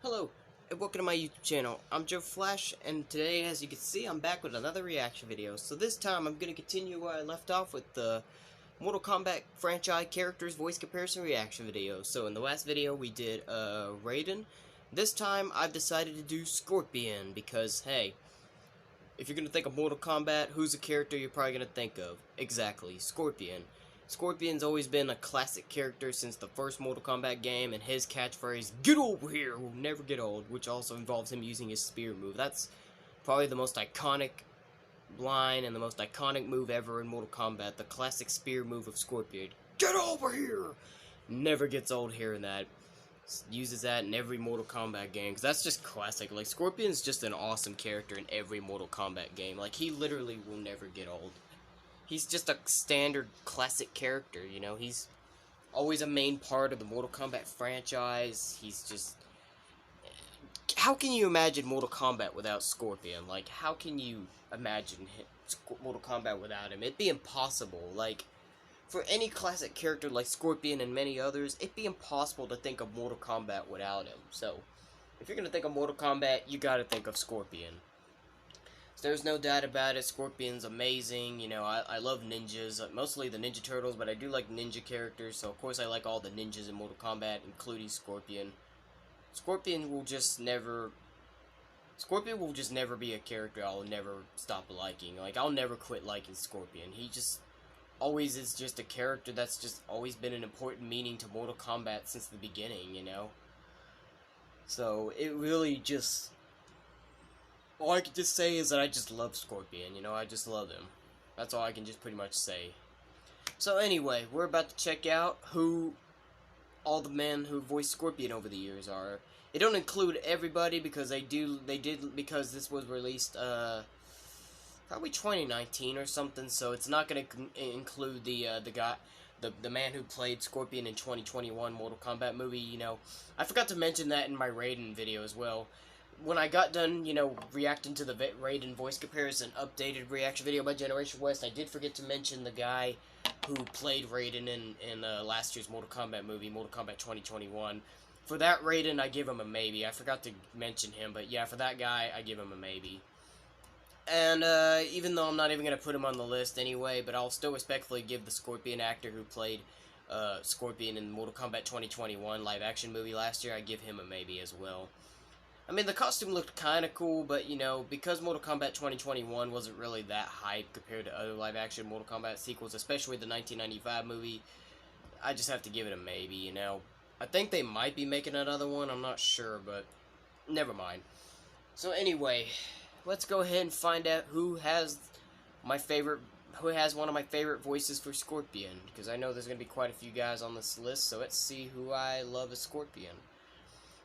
Hello, and welcome to my YouTube channel. I'm Joe Flash, and today, as you can see, I'm back with another reaction video. So this time, I'm going to continue where I left off with the Mortal Kombat franchise characters voice comparison reaction video. So in the last video, we did Raiden. This time, I've decided to do Scorpion, because, hey, if you're going to think of Mortal Kombat, who's a character you're probably going to think of? Exactly, Scorpion. Scorpion's always been a classic character since the first Mortal Kombat game, and his catchphrase, "Get over here," will never get old, which also involves him using his spear move. That's probably the most iconic line and the most iconic move ever in Mortal Kombat, the classic spear move of Scorpion. "Get over here!" Never gets old hearing that. Uses that in every Mortal Kombat game, because that's just classic. Like, Scorpion's just an awesome character in every Mortal Kombat game. Like, he literally will never get old. He's just a standard classic character, you know? He's always a main part of the Mortal Kombat franchise. He's just... How can you imagine Mortal Kombat without Scorpion? Like, how can you imagine Mortal Kombat without him? It'd be impossible. Like, for any classic character like Scorpion and many others, it'd be impossible to think of Mortal Kombat without him. So, if you're gonna think of Mortal Kombat, you gotta think of Scorpion. So there's no doubt about it, Scorpion's amazing. You know, I love ninjas, mostly the Ninja Turtles, but I do like ninja characters, so of course I like all the ninjas in Mortal Kombat, including Scorpion. Scorpion will just never be a character I'll never stop liking. Like, I'll never quit liking Scorpion. He just always is just a character that's just always been an important meaning to Mortal Kombat since the beginning, you know? So, it really just... All I can just say is that I just love Scorpion, you know, I just love him. That's all I can just pretty much say. So anyway, we're about to check out who all the men who voiced Scorpion over the years are. It don't include everybody because because this was released probably 2019 or something, so it's not gonna include the man who played Scorpion in 2021 Mortal Kombat movie, you know. I forgot to mention that in my Raiden video as well. When I got done, you know, reacting to the Raiden voice comparison updated reaction video by Generation West, I did forget to mention the guy who played Raiden in last year's Mortal Kombat movie, Mortal Kombat 2021. For that Raiden, I give him a maybe. I forgot to mention him, but yeah, for that guy, I give him a maybe. And even though I'm not even going to put him on the list anyway, but I'll still respectfully give the Scorpion actor who played Scorpion in Mortal Kombat 2021 live-action movie last year, I give him a maybe as well. I mean, the costume looked kind of cool, but, you know, because Mortal Kombat 2021 wasn't really that hype compared to other live-action Mortal Kombat sequels, especially the 1995 movie, I just have to give it a maybe, you know. I think they might be making another one, I'm not sure, but never mind. So anyway, let's go ahead and find out who has one of my favorite voices for Scorpion, because I know there's going to be quite a few guys on this list, so let's see who I love as Scorpion.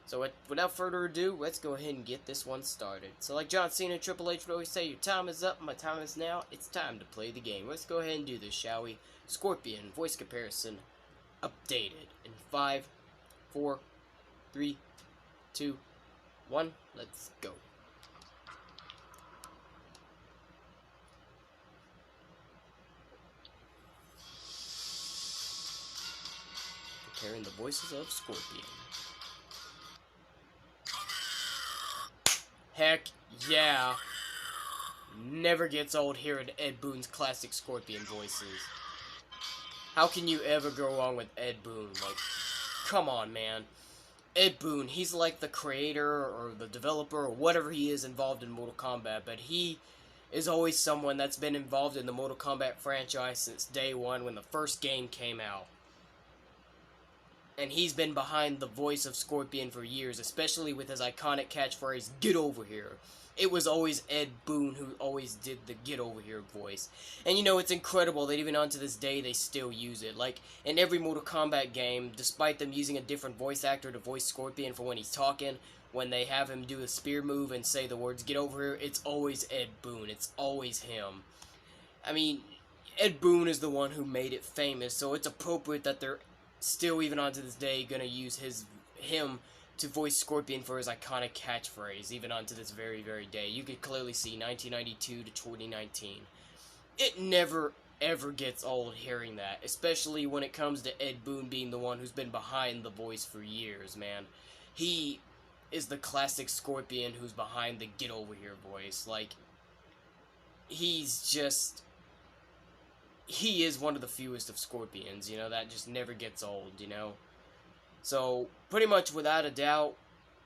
So without further ado, let's go ahead and get this one started. So like John Cena and Triple H would always say, your time is up, my time is now, it's time to play the game. Let's go ahead and do this, shall we? Scorpion, voice comparison, updated. In 5, 4, 3, 2, 1, let's go. Comparing the voices of Scorpion. Heck yeah. Never gets old hearing Ed Boon's classic Scorpion voices. How can you ever go wrong with Ed Boon? Like, come on, man. Ed Boon, he's like the creator or the developer or whatever he is involved in Mortal Kombat, but he is always someone that's been involved in the Mortal Kombat franchise since day one when the first game came out. And he's been behind the voice of Scorpion for years, especially with his iconic catchphrase, "Get over here." It was always Ed Boon who always did the "Get over here" voice. And you know, it's incredible that even onto this day they still use it. Like, in every Mortal Kombat game, despite them using a different voice actor to voice Scorpion for when he's talking, when they have him do a spear move and say the words "Get over here," it's always Ed Boon. It's always him. I mean, Ed Boon is the one who made it famous, so it's appropriate that they're still, even onto this day, gonna use him to voice Scorpion for his iconic catchphrase, even onto this very, very day. You could clearly see 1992 to 2019. It never, ever gets old hearing that, especially when it comes to Ed Boon being the one who's been behind the voice for years, man. He is the classic Scorpion who's behind the "get over here" voice. Like, he's just, he is one of the fewest of Scorpions, you know, that just never gets old, you know. So, pretty much without a doubt,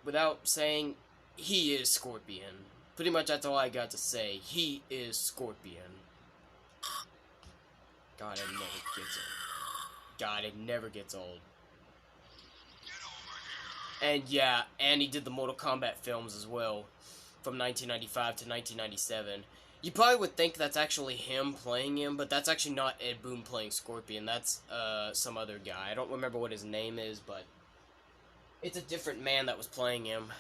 without saying, he is Scorpion. Pretty much that's all I got to say. He is Scorpion. God, it never gets old. God, it never gets old. And yeah, and he did the Mortal Kombat films as well, from 1995 to 1997. You probably would think that's actually him playing him, but that's actually not Ed Boon playing Scorpion. That's some other guy. I don't remember what his name is, but it's a different man that was playing him.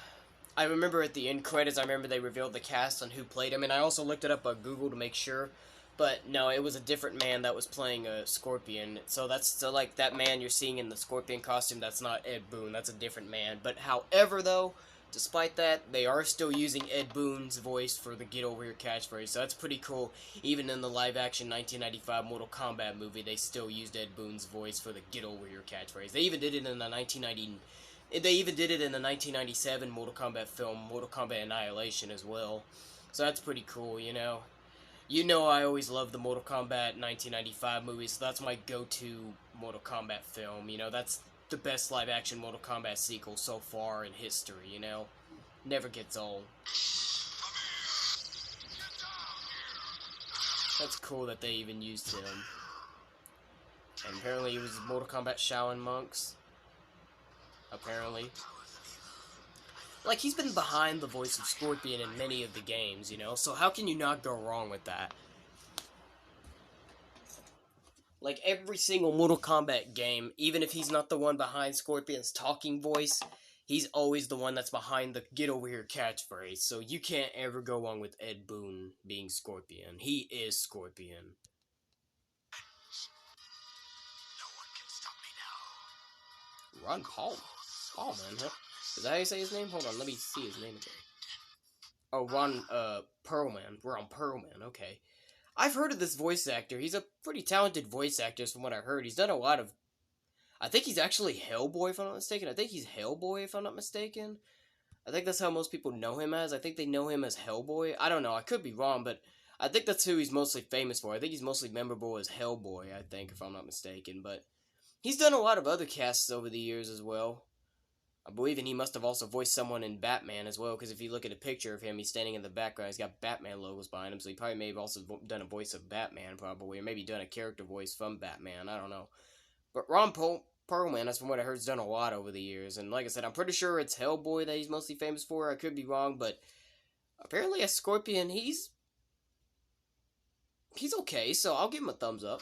I remember at the end credits, I remember they revealed the cast on who played him, and I also looked it up on Google to make sure. But no, it was a different man that was playing a Scorpion. So that's so like that man you're seeing in the Scorpion costume. That's not Ed Boon. That's a different man. But however, though, despite that, they are still using Ed Boon's voice for the "Get Over Here" catchphrase. So that's pretty cool. Even in the live-action 1995 Mortal Kombat movie, they still used Ed Boon's voice for the "Get Over Here" catchphrase. They even did it in the 1990. They even did it in the 1997 Mortal Kombat film, Mortal Kombat Annihilation, as well. So that's pretty cool, you know. You know I always love the Mortal Kombat 1995 movies, so that's my go-to Mortal Kombat film, you know, that's the best live-action Mortal Kombat sequel so far in history, you know. Never gets old. That's cool that they even used him. And apparently he was Mortal Kombat Shaolin monks. Apparently. Like, he's been behind the voice of Scorpion in many of the games, you know? So how can you not go wrong with that? Like, every single Mortal Kombat game, even if he's not the one behind Scorpion's talking voice, he's always the one that's behind the "Get Over Here" catchphrase. So you can't ever go wrong with Ed Boon being Scorpion. He is Scorpion. No one can stop me now. Ron Paul? Paulman, huh? Is that how you say his name? Hold on, let me see his name again. Oh, Ron, Perlman. Ron Perlman, okay. I've heard of this voice actor. He's a pretty talented voice actor, from what I heard. He's done a lot of... I think he's actually Hellboy, if I'm not mistaken. I think he's Hellboy, if I'm not mistaken. I think that's how most people know him as. I think they know him as Hellboy. I don't know, I could be wrong, but I think that's who he's mostly famous for. I think he's mostly memorable as Hellboy, I think, if I'm not mistaken. But he's done a lot of other casts over the years as well. I believe he must have also voiced someone in Batman as well, because if you look at a picture of him, he's standing in the background, he's got Batman logos behind him, so he probably may have also done a voice of Batman, probably, or maybe done a character voice from Batman, I don't know. But Ron Perlman, that's from what I heard, has done a lot over the years, and like I said, I'm pretty sure it's Hellboy that he's mostly famous for. I could be wrong, but apparently as Scorpion, he's okay, so I'll give him a thumbs up.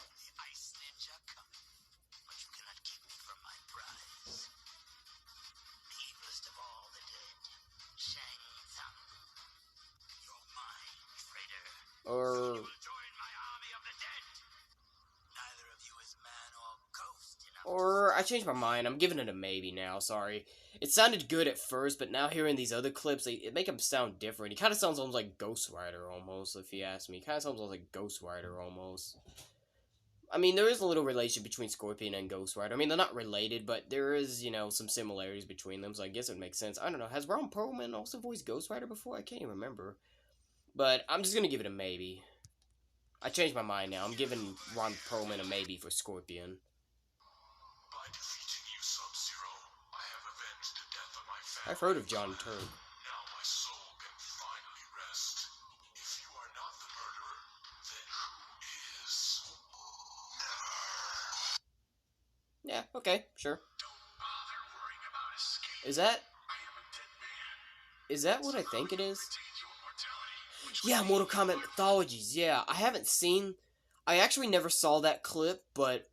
Or I changed my mind. I'm giving it a maybe now. Sorry. It sounded good at first, but now hearing these other clips, it make him sound different. He kind of sounds almost like Ghost Rider, almost, if you ask me. He kind of sounds almost like Ghost Rider, almost. I mean, there is a little relation between Scorpion and Ghost Rider. I mean, they're not related, but there is, you know, some similarities between them, so I guess it makes sense. I don't know. Has Ron Perlman also voiced Ghost Rider before? I can't even remember. But I'm just gonna give it a maybe. I changed my mind now. I'm giving Ron Perlman a maybe for Scorpion. By defeating you, Sub-Zero, I have avenged the death of my family. I've heard of John Turk. Now my soul can finally rest. If you are not the murderer, then who is? Yeah, okay, sure. Don't bother worrying about escape. Is that... I am a dead man. Is that what I think it is? Retain your immortality. Yeah, Mortal Kombat Mythologies, yeah. I haven't seen... I actually never saw that clip, but...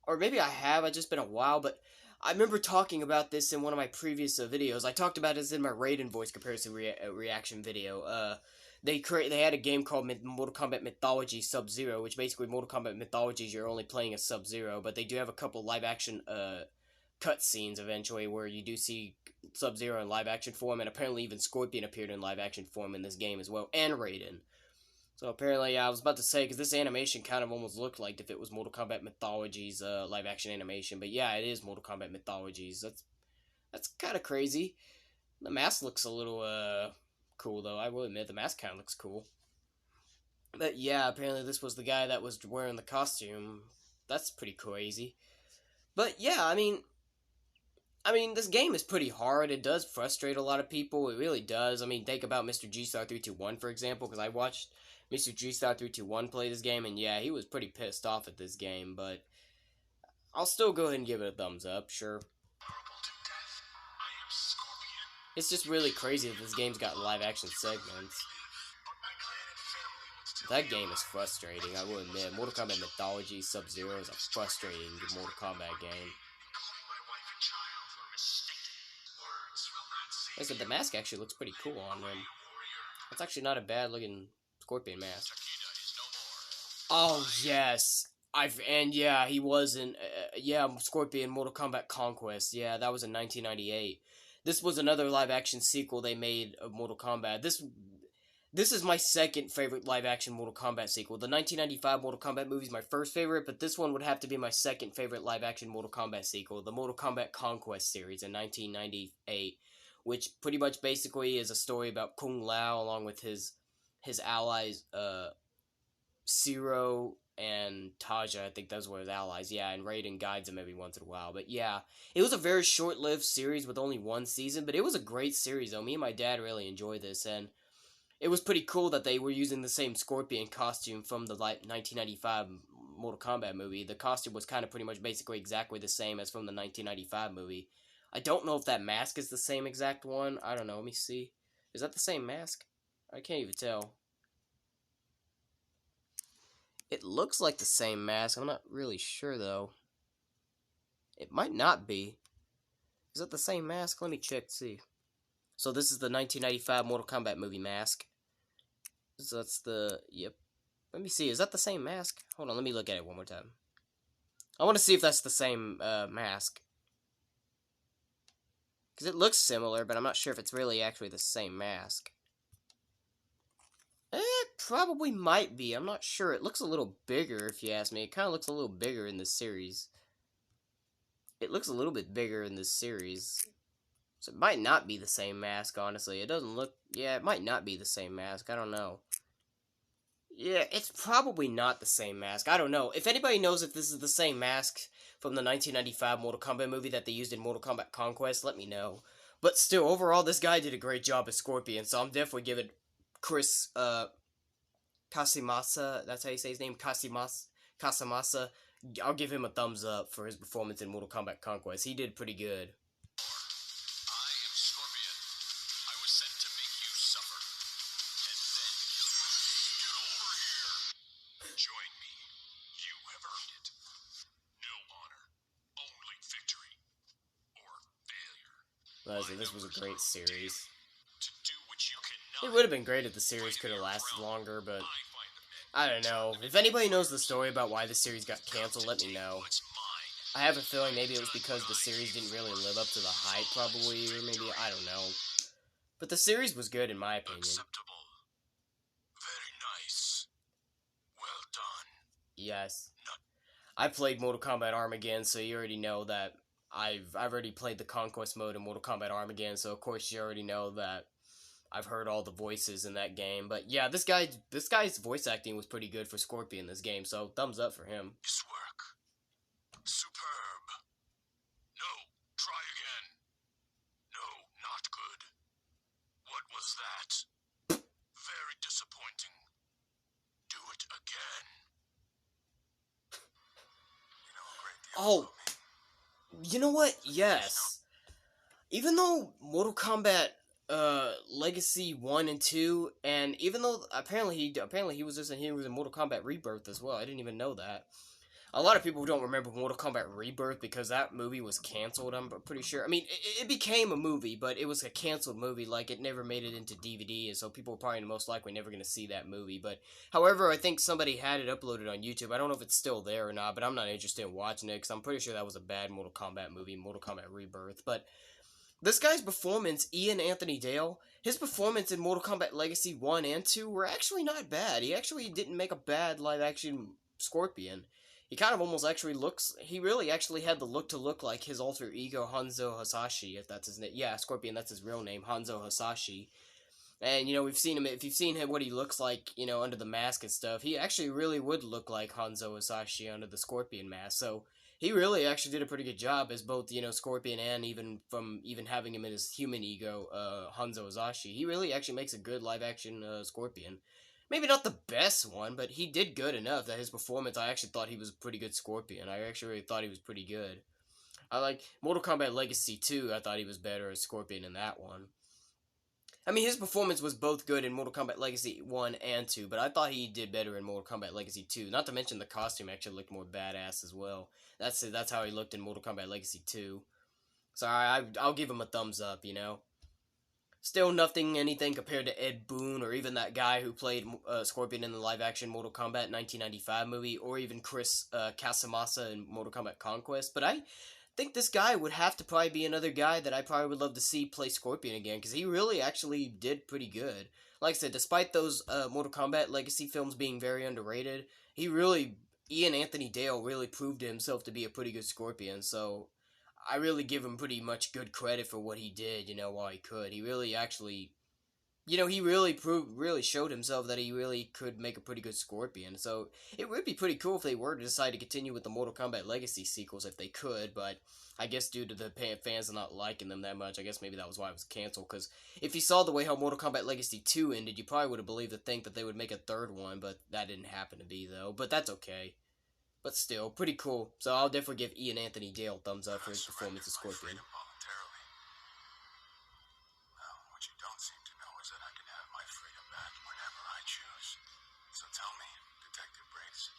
Or maybe I have, it's just been a while, but... I remember talking about this in one of my previous videos. I talked about this in my Raiden voice comparison reaction video. They had a game called Mortal Kombat Mythology Sub-Zero, which basically Mortal Kombat Mythologies, you're only playing as Sub-Zero, but they do have a couple live-action cutscenes eventually where you do see Sub-Zero in live-action form, and apparently even Scorpion appeared in live-action form in this game as well, and Raiden. So apparently, yeah, I was about to say, because this animation kind of almost looked like if it was Mortal Kombat Mythologies live-action animation, but yeah, it is Mortal Kombat Mythologies. That's kind of crazy. The mask looks a little, cool, though. I will admit, the mask kind of looks cool. But yeah, apparently this was the guy that was wearing the costume. That's pretty crazy. But yeah, this game is pretty hard. It does frustrate a lot of people. It really does. I mean, think about Mr. G-Star321, for example, because I watched Mr. G-Star321 play this game, and yeah, he was pretty pissed off at this game, but I'll still go ahead and give it a thumbs up, sure. It's just really crazy that this game's got live-action segments. That game is frustrating, I will admit. Mortal Kombat Mythology Sub-Zero is a frustrating Mortal Kombat game. Like I said, the mask actually looks pretty cool on him. It's actually not a bad looking Scorpion mask. Oh, yes. Yeah, he was in, Scorpion Mortal Kombat Conquest. Yeah, that was in 1998. This was another live-action sequel they made of Mortal Kombat. This is my second favorite live-action Mortal Kombat sequel. The 1995 Mortal Kombat movie is my first favorite, but this one would have to be my second favorite live-action Mortal Kombat sequel. The Mortal Kombat Conquest series in 1998. Which pretty much basically is a story about Kung Lao along with his allies, Zero and Taja. I think those were his allies, yeah, and Raiden guides him every once in a while. But yeah, it was a very short-lived series with only one season, but it was a great series, though. Me and my dad really enjoyed this, and it was pretty cool that they were using the same Scorpion costume from the 1995 Mortal Kombat movie. The costume was kind of pretty much basically exactly the same as from the 1995 movie. I don't know if that mask is the same exact one. I don't know. Let me see. Is that the same mask? I can't even tell. It looks like the same mask. I'm not really sure, though. It might not be. Is that the same mask? Let me check to see. So this is the 1995 Mortal Kombat movie mask. So that's the... Yep. Let me see. Is that the same mask? Hold on. Let me look at it one more time. I want to see if that's the same mask. Because it looks similar, but I'm not sure if it's really actually the same mask. It probably might be. I'm not sure. It looks a little bigger, if you ask me. It kind of looks a little bigger in this series. It looks a little bit bigger in this series. So it might not be the same mask, honestly. It doesn't look... Yeah, it might not be the same mask. I don't know. Yeah, it's probably not the same mask. I don't know. If anybody knows if this is the same mask from the 1995 Mortal Kombat movie that they used in Mortal Kombat Conquest, let me know. But still, overall, this guy did a great job as Scorpion, so I'm definitely giving Chris, Casamassa, that's how you say his name, Casamassa, I'll give him a thumbs up for his performance in Mortal Kombat Conquest. He did pretty good. I am Scorpion. I was sent to make you suffer, and then kill you. Get over here! Join me. You have earned it. No honor, only victory, or failure. This was a great series. To do what you cannot. It would have been great if the series could have lasted longer, but I don't know. If anybody knows the story about why the series got canceled, let me know. I have a feeling maybe it was because the series didn't really live up to the hype, probably, or maybe, I don't know. But the series was good, in my opinion. Acceptable. Very nice. Well done. Yes. I played Mortal Kombat Armageddon, so you already know that I've already played the Conquest mode in Mortal Kombat Armageddon, so of course you already know that I've heard all the voices in that game. But yeah, this guy's voice acting was pretty good for Scorpion in this game, so thumbs up for him. Nice work. Superb. No, try again. No, not good. What was that? Very disappointing. Do it again. You know a great deal Oh, about me. you know what? Yes. Even though Mortal Kombat Legacy 1 and 2, and even though apparently he was in Mortal Kombat Rebirth as well. I didn't even know that. A lot of people don't remember Mortal Kombat Rebirth because that movie was canceled, I'm pretty sure. I mean, it became a movie, but it was a canceled movie, like, it never made it into DVD, and so people are probably most likely never going to see that movie. But, however, I think somebody had it uploaded on YouTube. I don't know if it's still there or not, but I'm not interested in watching it, because I'm pretty sure that was a bad Mortal Kombat movie, Mortal Kombat Rebirth. But this guy's performance, Ian Anthony Dale, his performance in Mortal Kombat Legacy 1 and 2 were actually not bad. He actually didn't make a bad live-action Scorpion. He kind of almost actually looks. He really actually had the look to look like his alter ego Hanzo Hasashi, if that's his name. Yeah, Scorpion. That's his real name, Hanzo Hasashi. And we've seen him. If you've seen him, what he looks like, under the mask and stuff, he actually really would look like Hanzo Hasashi under the Scorpion mask. So he really actually did a pretty good job as both, Scorpion, and even having him in his human ego, Hanzo Hasashi. He really actually makes a good live action Scorpion. Maybe not the best one, but he did good enough that his performance, I actually thought he was a pretty good Scorpion. I actually really thought he was pretty good. I like Mortal Kombat Legacy 2, I thought he was better as Scorpion in that one. I mean, his performance was both good in Mortal Kombat Legacy 1 and 2, but I thought he did better in Mortal Kombat Legacy 2. Not to mention the costume actually looked more badass as well. That's how he looked in Mortal Kombat Legacy 2. So I'll give him a thumbs up, Still anything compared to Ed Boon, or even that guy who played Scorpion in the live-action Mortal Kombat 1995 movie, or even Chris Casamassa in Mortal Kombat Conquest. But I think this guy would have to probably be another guy that I probably would love to see play Scorpion again, because he really actually did pretty good. Like I said, despite those Mortal Kombat Legacy films being very underrated, Ian Anthony Dale really proved to himself to be a pretty good Scorpion, so I really give him pretty much good credit for what he did, while he could. He really actually, he really showed himself that he really could make a pretty good Scorpion. So it would be pretty cool if they were to decide to continue with the Mortal Kombat Legacy sequels if they could, but I guess due to the fans not liking them that much, I guess maybe that was why it was canceled, because if you saw the way how Mortal Kombat Legacy 2 ended, you probably would have believed to think that they would make a third one, but that didn't happen to be, though. But that's okay. But still, pretty cool. So I'll definitely give Ian Anthony Dale a thumbs up for his performance as Scorpion. Well, what you don't seem to know is that I can have my freedom back whenever I choose. So tell me, Detective Briggs,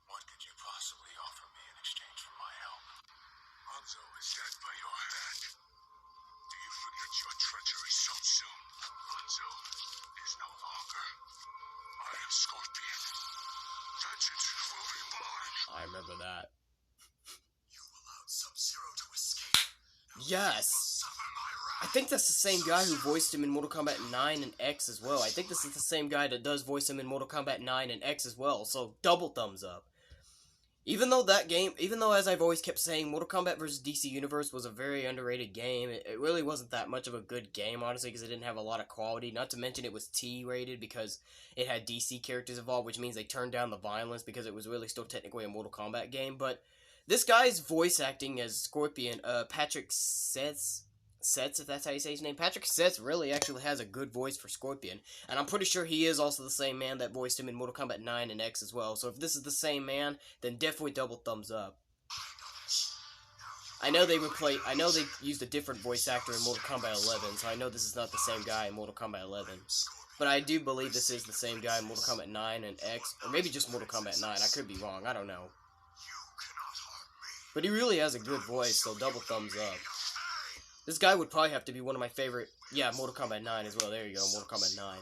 what could you possibly offer me in exchange for my help? Hanzo is dead by your hand. Do you forget your treachery so soon? Hanzo is no longer. I am Scorpion. Vengeance will be mine. I remember that. You allowed Sub-Zero to escape. Yes! I think that's the same guy who voiced him in Mortal Kombat 9 and X as well. I think this is the same guy that does voice him in Mortal Kombat 9 and X as well, so double thumbs up. Even though as I've always kept saying, Mortal Kombat vs. DC Universe was a very underrated game, it really wasn't that much of a good game, honestly, because it didn't have a lot of quality. Not to mention it was T-rated because it had DC characters involved, which means they turned down the violence because it was really still technically a Mortal Kombat game. But this guy's voice acting as Scorpion, Patrick Setz, if that's how you say his name. Patrick Setz really actually has a good voice for Scorpion, and I'm pretty sure he is also the same man that voiced him in Mortal Kombat 9 and X as well, so if this is the same man, then definitely double thumbs up. I know they used a different voice actor in Mortal Kombat 11, so I know this is not the same guy in Mortal Kombat 11. But I do believe this is the same guy in Mortal Kombat 9 and X, or maybe just Mortal Kombat 9, I could be wrong, I don't know. But he really has a good voice, so double thumbs up. This guy would probably have to be one of my favorite... Yeah, Mortal Kombat 9 as well. There you go, Mortal Kombat 9.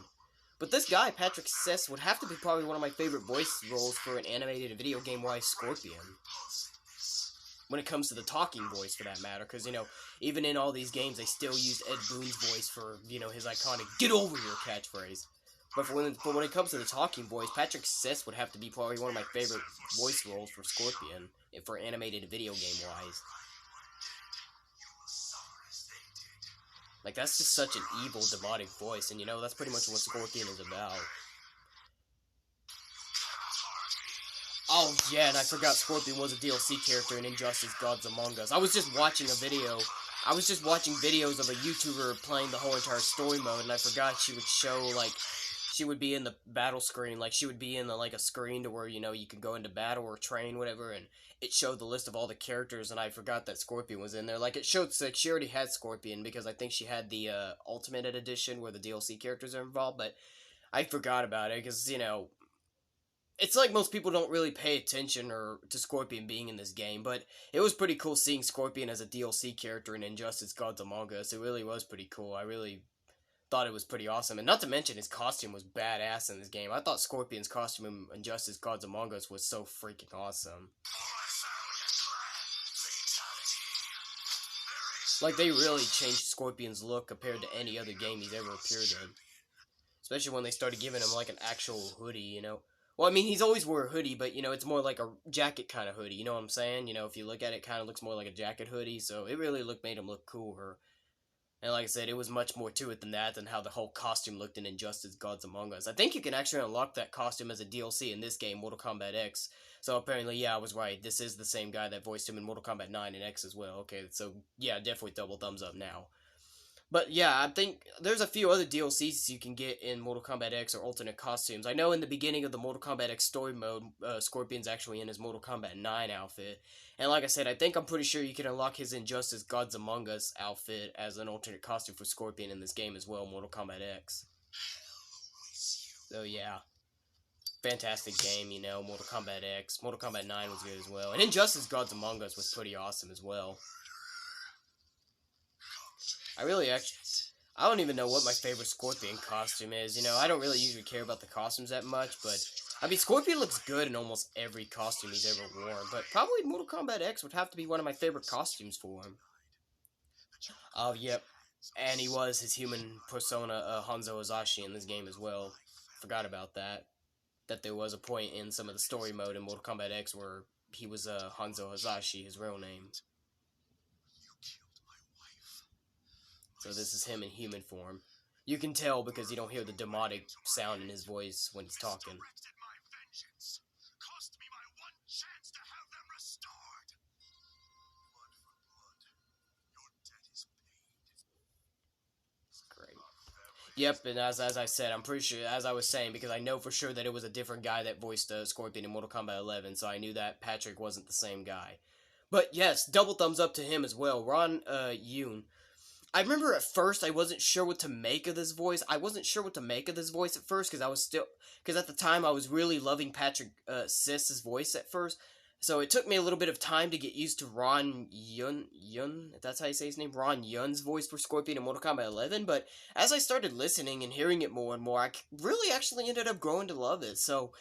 But this guy, Patrick Setz, would have to be probably one of my favorite voice roles for an animated video game-wise Scorpion. When it comes to the talking voice, for that matter. Because, even in all these games, they still use Ed Boon's voice for, his iconic, "Get over here" catchwise. But when it comes to the talking voice, Patrick Setz would have to be probably one of my favorite voice roles for Scorpion. For animated video game-wise. Like, that's just such an evil, demonic voice, and that's pretty much what Scorpion is about. Oh, yeah, and I forgot Scorpion was a DLC character in Injustice Gods Among Us. I was just watching videos of a YouTuber playing the whole entire story mode, and I forgot she would show, she would be in the battle screen, she would be in, a screen to where, you could go into battle or train, whatever, and it showed the list of all the characters, and I forgot that Scorpion was in there. It showed, she already had Scorpion, because I think she had the, Ultimate Edition, where the DLC characters are involved, but I forgot about it, because, it's like most people don't really pay attention to Scorpion being in this game, but it was pretty cool seeing Scorpion as a DLC character in Injustice Gods Among Us. It really was pretty cool. I really thought it was pretty awesome, and not to mention his costume was badass in this game. I thought Scorpion's costume in Injustice Gods Among Us was so freaking awesome. They really changed Scorpion's look compared to any other game he's ever appeared in. Especially when they started giving him, an actual hoodie, Well, I mean, he's always wore a hoodie, but you know, it's more like a jacket kind of hoodie. You know what I'm saying? You know, if you look at it, kind of looks more like a jacket hoodie. So it really made him look cooler. And like I said, it was much more to it than that, than how the whole costume looked in Injustice: Gods Among Us. I think you can actually unlock that costume as a DLC in this game, Mortal Kombat X. So apparently, yeah, I was right. This is the same guy that voiced him in Mortal Kombat 9 and X as well. Okay, so yeah, definitely double thumbs up now. But yeah, I think there's a few other DLCs you can get in Mortal Kombat X or alternate costumes. I know in the beginning of the Mortal Kombat X story mode, Scorpion's actually in his Mortal Kombat 9 outfit. And like I said, I'm pretty sure you can unlock his Injustice Gods Among Us outfit as an alternate costume for Scorpion in this game as well, Mortal Kombat X. So yeah, fantastic game, you know, Mortal Kombat X. Mortal Kombat 9 was good as well. And Injustice Gods Among Us was pretty awesome as well. I don't even know what my favorite Scorpion costume is. You know, I don't really usually care about the costumes that much, but I mean, Scorpion looks good in almost every costume he's ever worn, but probably Mortal Kombat X would have to be one of my favorite costumes for him. Oh, yep. And he was his human persona, Hanzo Hazashi, in this game as well. Forgot about that. That there was a point in some of the story mode in Mortal Kombat X where he was Hanzo Hazashi, his real name. So this is him in human form. You can tell because you don't hear the demonic sound in his voice when he's talking. Great. Yep, and as I said, I'm pretty sure, as I was saying, because I know for sure that it was a different guy that voiced Scorpion in Mortal Kombat 11, so I knew that Patrick wasn't the same guy. But yes, double thumbs up to him as well. Ron Yoon. I remember at first I wasn't sure what to make of this voice. I wasn't sure what to make of this voice at first because at the time I was really loving Patrick Siss's voice at first. So it took me a little bit of time to get used to Ron Yun, if that's how you say his name, Ron Yun's voice for Scorpion in Mortal Kombat 11. But as I started listening and hearing it more and more, I really actually ended up growing to love it. So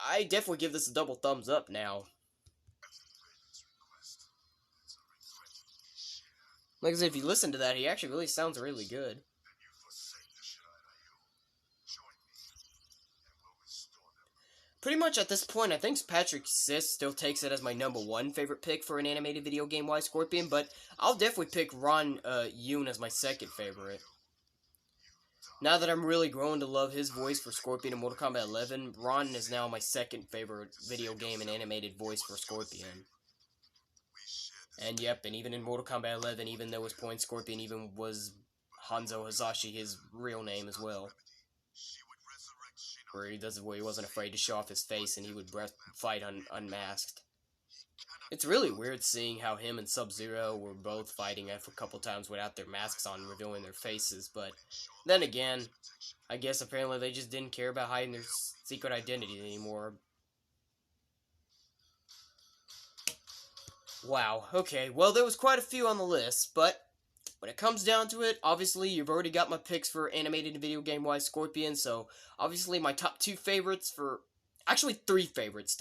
I definitely give this a double thumbs up now. Like I said, if you listen to that, he actually really sounds really good. Pretty much at this point, I think Patrick Siss still takes it as my #1 favorite pick for an animated video game-wise Scorpion, but I'll definitely pick Ron Yoon as my second favorite. Now that I'm really growing to love his voice for Scorpion in Mortal Kombat 11, Ron is now my second favorite video game and animated voice for Scorpion. And yep, and even in Mortal Kombat 11, even though his point Scorpion even was Hanzo Hazashi, his real name as well. Where he wasn't afraid to show off his face and he would fight unmasked. It's really weird seeing how him and Sub-Zero were both fighting a couple times without their masks on, revealing their faces, but then again, I guess apparently they just didn't care about hiding their secret identity anymore. Wow, okay, well there was quite a few on the list, but when it comes down to it, obviously you've already got my picks for animated and video game-wise Scorpion, so obviously my top 2 favorites for... Actually, 3 favorites.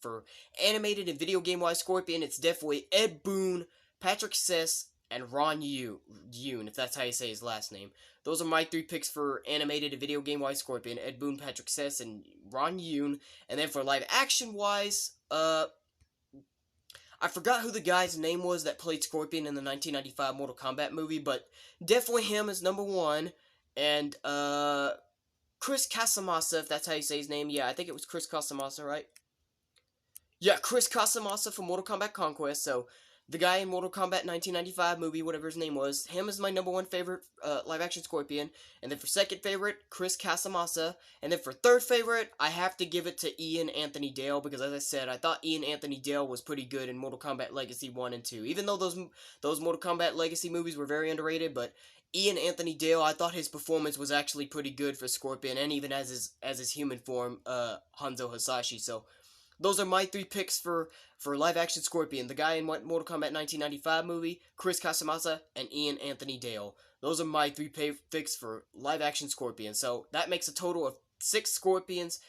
For animated and video game-wise Scorpion, it's definitely Ed Boon, Patrick Siss, and Ron Yoon, if that's how you say his last name. Those are my 3 picks for animated and video game-wise Scorpion, Ed Boon, Patrick Siss, and Ron Yoon. And then for live-action-wise, I forgot who the guy's name was that played Scorpion in the 1995 Mortal Kombat movie, but definitely him is #1. And, Chris Casamassa, if that's how you say his name. Yeah, I think it was Chris Casamassa, right? Yeah, Chris Casamassa from Mortal Kombat Conquest. So, the guy in Mortal Kombat 1995 movie, whatever his name was, him is my #1 favorite live-action Scorpion. And then for second favorite, Chris Casamassa. And then for third favorite, I have to give it to Ian Anthony Dale, because as I said, I thought Ian Anthony Dale was pretty good in Mortal Kombat Legacy 1 and 2. Even though those Mortal Kombat Legacy movies were very underrated, but Ian Anthony Dale, I thought his performance was actually pretty good for Scorpion, and even as his human form, Hanzo Hasashi. So, those are my 3 picks for live-action Scorpion. The guy in Mortal Kombat 1995 movie, Chris Casamassa, and Ian Anthony Dale. Those are my 3 picks for live-action Scorpion. So, that makes a total of 6 Scorpions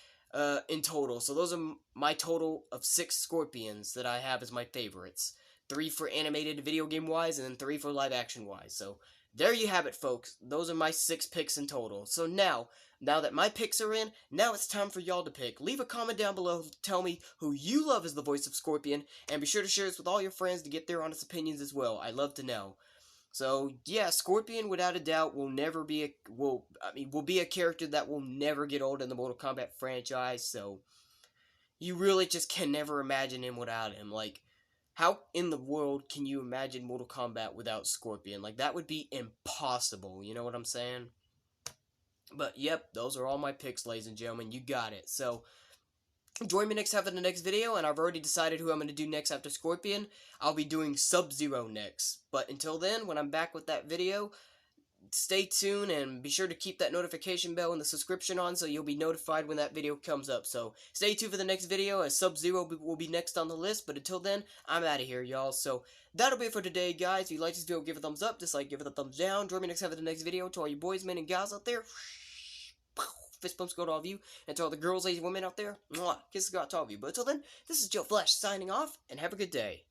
in total. So, those are my total of 6 Scorpions that I have as my favorites. 3 for animated video game-wise, and then 3 for live-action-wise. So, there you have it, folks. Those are my 6 picks in total. So now now that my picks are in, now it's time for y'all to pick. Leave a comment down below, tell me who you love as the voice of Scorpion, and be sure to share this with all your friends to get their honest opinions as well. I'd love to know. So yeah, Scorpion without a doubt will never be will be a character that will never get old in the Mortal Kombat franchise. So you really just can never imagine him without him. Like, how in the world can you imagine Mortal Kombat without Scorpion? Like, that would be impossible. You know what I'm saying? But yep, those are all my picks, ladies and gentlemen. You got it. So join me next time in the next video, and I've already decided who I'm going to do next after Scorpion. I'll be doing Sub-Zero next. But until then, when I'm back with that video, stay tuned and be sure to keep that notification bell and the subscription on so you'll be notified when that video comes up. So stay tuned for the next video, as Sub-Zero will be next on the list. But until then, I'm out of here, y'all. So that'll be it for today, guys. If you like this video, give it a thumbs up. Dislike, give it a thumbs down. Join me next time for the next video. To all you boys, men, and gals out there, fist bumps go to all of you. And to all the girls, ladies, and women out there, mwah, kisses go out to all of you. But until then, this is Joe Flash signing off, and have a good day.